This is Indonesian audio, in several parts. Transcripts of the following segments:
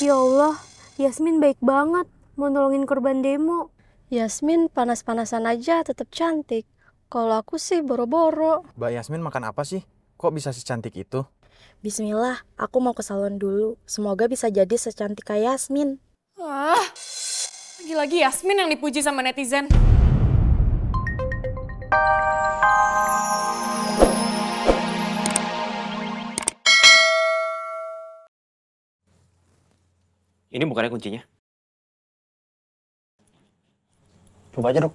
Ya Allah, Yasmin baik banget mau nolongin korban demo. Yasmin panas-panasan aja tetap cantik. Kalau aku sih boro-boro. Mbak Yasmin makan apa sih? Kok bisa secantik itu? Bismillah, aku mau ke salon dulu. Semoga bisa jadi secantik kayak Yasmin. Lagi-lagi Yasmin yang dipuji sama netizen. Ini bukannya kuncinya. Coba aja dok.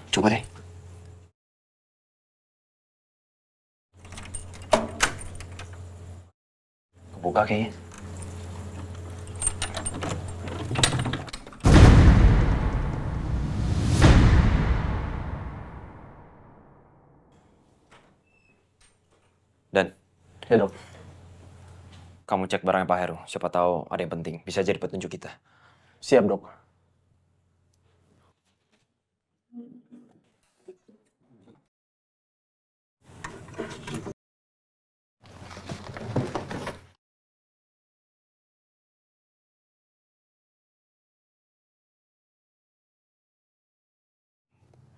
Coba deh. Kebuka kayaknya. Dan, Ya dok. kamu cek barangnya Pak Heru. Siapa tahu ada yang penting. Bisa jadi petunjuk kita. Siap dok.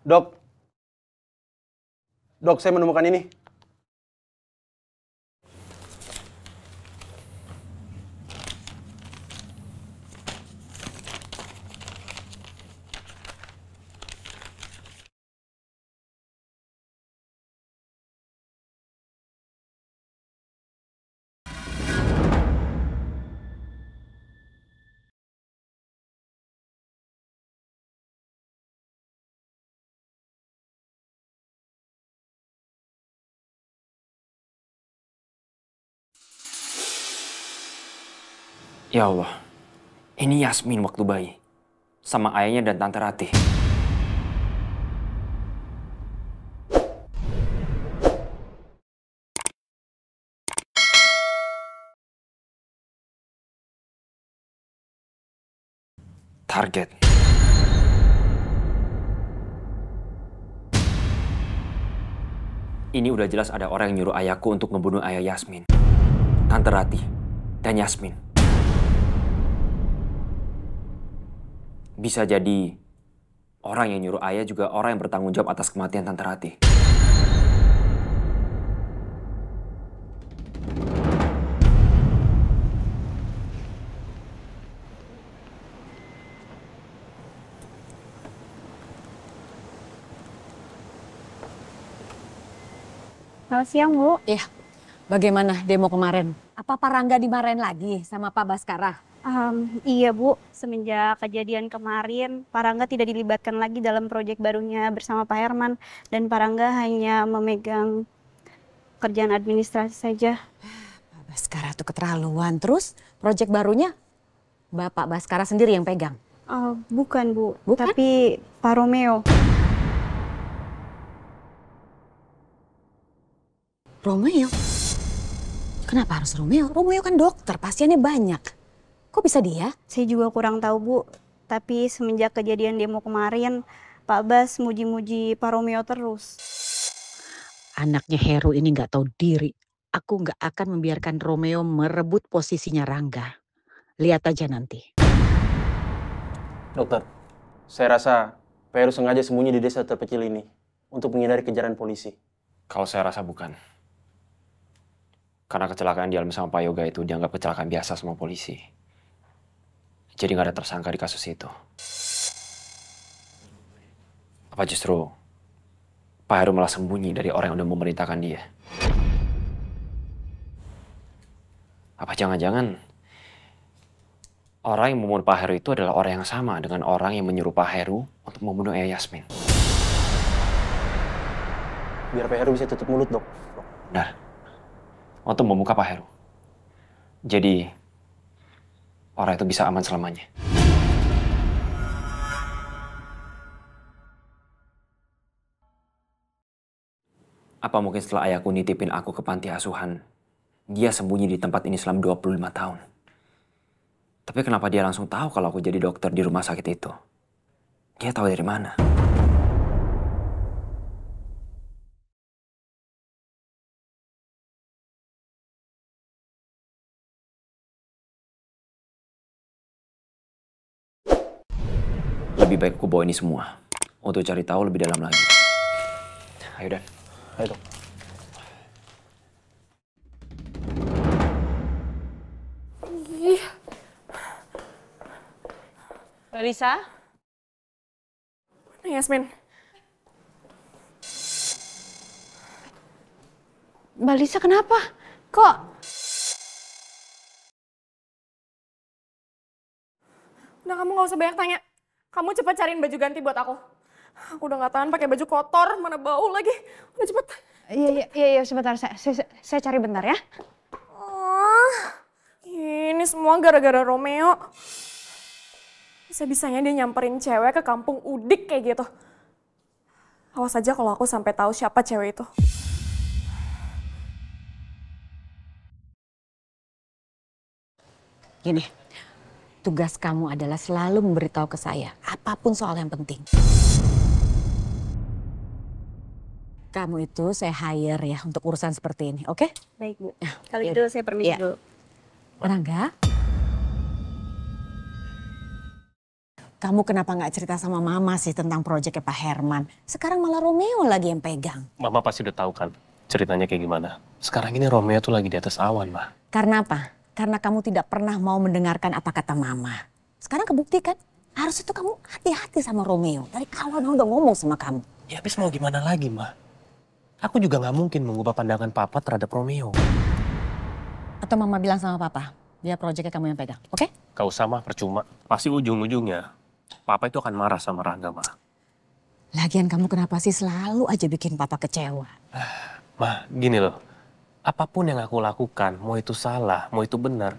Dok. Dok, saya menemukan ini. Ya Allah, ini Yasmin waktu bayi. Sama ayahnya dan Tante Ratih. Target. Ini udah jelas ada orang yang nyuruh ayahku untuk ngebunuh ayah Yasmin. Tante Ratih dan Yasmin. Bisa jadi orang yang nyuruh ayah juga orang yang bertanggung jawab atas kematian Tante Ratih. Selamat siang, Bu. Iya, bagaimana demo kemarin? Apa Pak Rangga dimarahin lagi sama Pak Baskara? Iya, Bu. Semenjak kejadian kemarin, Pak Rangga tidak dilibatkan lagi dalam proyek barunya bersama Pak Herman. Dan Pak Rangga hanya memegang kerjaan administrasi saja. Pak Baskara tuh keterlaluan. Terus proyek barunya Bapak Baskara sendiri yang pegang? Bukan, Bu. Bukan? Tapi Pak Romeo. Romeo? Kenapa harus Romeo? Romeo kan dokter, pasiennya banyak. Kok bisa dia? Saya juga kurang tahu, Bu. Tapi semenjak kejadian demo kemarin, Pak Bas muji-muji Pak Romeo terus. Anaknya Heru ini nggak tahu diri. Aku nggak akan membiarkan Romeo merebut posisinya Rangga. Lihat aja nanti. Dokter, saya rasa Pak Heru sengaja sembunyi di desa terpencil ini untuk menghindari kejaran polisi. Kalau saya rasa bukan. Karena kecelakaan di alam sama Pak Yoga itu dianggap kecelakaan biasa sama polisi. Jadi nggak ada tersangka di kasus itu. Apa justru Pak Heru malah sembunyi dari orang yang udah memerintahkan dia? Apa jangan-jangan orang yang membunuh Pak Heru itu adalah orang yang sama dengan orang yang menyuruh Pak Heru untuk membunuh Ayah Yasmin? Biar Pak Heru bisa tutup mulut, dok. Benar. Untuk membuka Pak Heru. Jadi orang itu bisa aman selamanya. Apa mungkin setelah ayahku nitipin aku ke panti asuhan, dia sembunyi di tempat ini selama 25 tahun. Tapi kenapa dia langsung tahu kalau aku jadi dokter di rumah sakit itu? Dia tahu dari mana? lebih baik aku bawa ini semua untuk cari tahu lebih dalam lagi. Ayo Dan. Ayo dok. Lisa? Mana Yasmin? Mbak Lisa kenapa? Kok? Udah kamu gak usah banyak tanya. Kamu cepet cariin baju ganti buat aku. Aku udah gak tahan pakai baju kotor, mana bau lagi. Udah cepet. Iya, sebentar. Saya cari bentar ya. Ini semua gara-gara Romeo. Bisa-bisanya dia nyamperin cewek ke kampung Udik kayak gitu. Awas aja kalau aku sampai tahu siapa cewek itu. Gini, tugas kamu adalah selalu memberitahu ke saya apapun soal yang penting. Kamu itu saya hire ya untuk urusan seperti ini, oke? Baik Bu. Kalau gitu saya permisi dulu. Rangga, kamu kenapa nggak cerita sama Mama sih tentang proyeknya Pak Herman? Sekarang malah Romeo lagi yang pegang. Mama pasti udah tahu kan ceritanya kayak gimana. Sekarang ini Romeo tuh lagi di atas awan, Ma. Karena apa? Karena kamu tidak pernah mau mendengarkan apa kata Mama. Sekarang kebuktikan. Harus itu kamu hati-hati sama Romeo. Dari awal Mama udah ngomong sama kamu. Ya habis mau gimana lagi, Ma? Aku juga nggak mungkin mengubah pandangan Papa terhadap Romeo. Atau Mama bilang sama Papa, biar proyeknya kamu yang pegang, oke? Gak usah, Ma, percuma. Pasti ujung-ujungnya Papa itu akan marah sama Rangga, Ma. Lagian kamu kenapa sih selalu aja bikin Papa kecewa? Ma, gini loh. Apapun yang aku lakukan, mau itu salah, mau itu benar,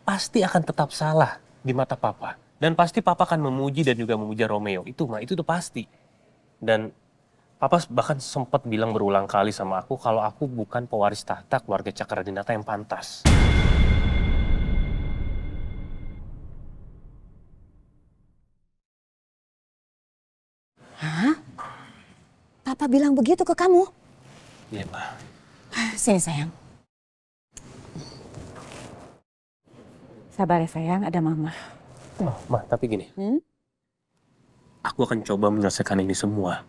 pasti akan tetap salah di mata Papa. Dan pasti Papa akan memuji dan juga memuja Romeo. Itu, Ma, itu udah pasti. Dan Papa bahkan sempat bilang berulang kali sama aku kalau aku bukan pewaris tahta keluarga Cakradinata yang pantas. Hah? Papa bilang begitu ke kamu? Iya, Ma. Sini sayang. Sabar ya sayang, ada Mama. Oh, Ma, tapi gini. Aku akan coba menyelesaikan ini semua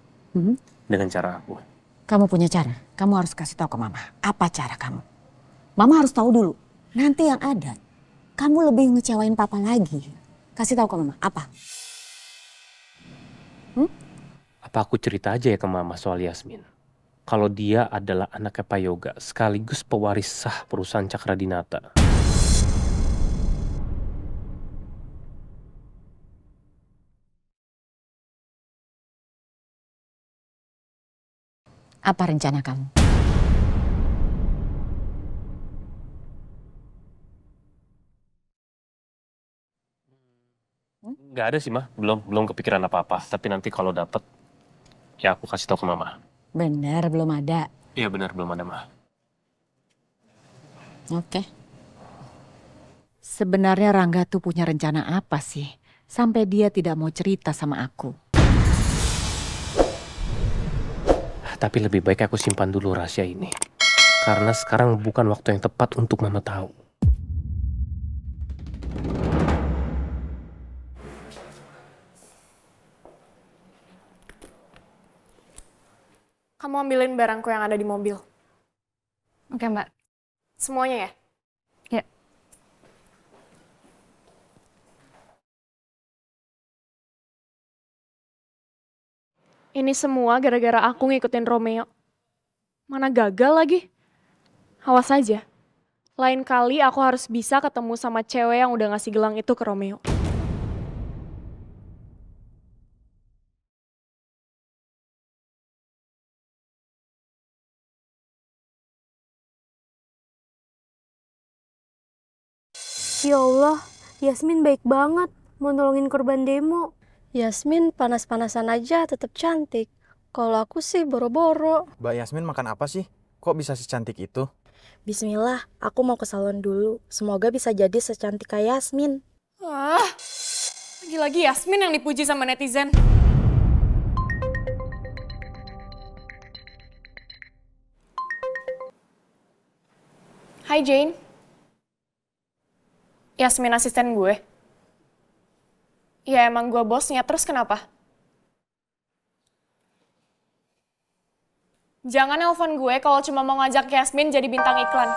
dengan cara aku. Kamu punya cara, kamu harus kasih tahu ke Mama. Apa cara kamu? Mama harus tahu dulu. Nanti yang ada, kamu lebih ngecewain Papa lagi. Kasih tahu ke Mama, apa? Apa aku cerita aja ya ke Mama soal Yasmin? Kalau dia adalah anaknya Pak Yoga, sekaligus pewaris sah perusahaan Cakradinata. Apa rencana kamu? Nggak ada sih, Ma. Belum kepikiran apa-apa. Tapi nanti kalau dapet, ya aku kasih tahu ke Mama. Bener, belum ada. Iya benar, belum ada, Ma. Oke. Sebenarnya Rangga tuh punya rencana apa sih? Sampai dia tidak mau cerita sama aku. Tapi lebih baik aku simpan dulu rahasia ini. Karena sekarang bukan waktu yang tepat untuk Mama tahu. Kamu ambilin barangku yang ada di mobil. Oke, Mbak. Semuanya ya? Ya. Ini semua gara-gara aku ngikutin Romeo. Mana gagal lagi? Awas aja. Lain kali aku harus bisa ketemu sama cewek yang udah ngasih gelang itu ke Romeo. Ya Allah, Yasmin baik banget. Mau nolongin korban demo. Yasmin panas-panasan aja tetap cantik. Kalau aku sih boro-boro. Mbak Yasmin makan apa sih? Kok bisa secantik itu? Bismillah, aku mau ke salon dulu. Semoga bisa jadi secantik kayak Yasmin. Lagi-lagi Yasmin yang dipuji sama netizen. Hai Jane. Yasmin asisten gue. Ya emang gue bosnya, terus kenapa? Jangan nelpon gue kalau cuma mau ngajak Yasmin jadi bintang iklan.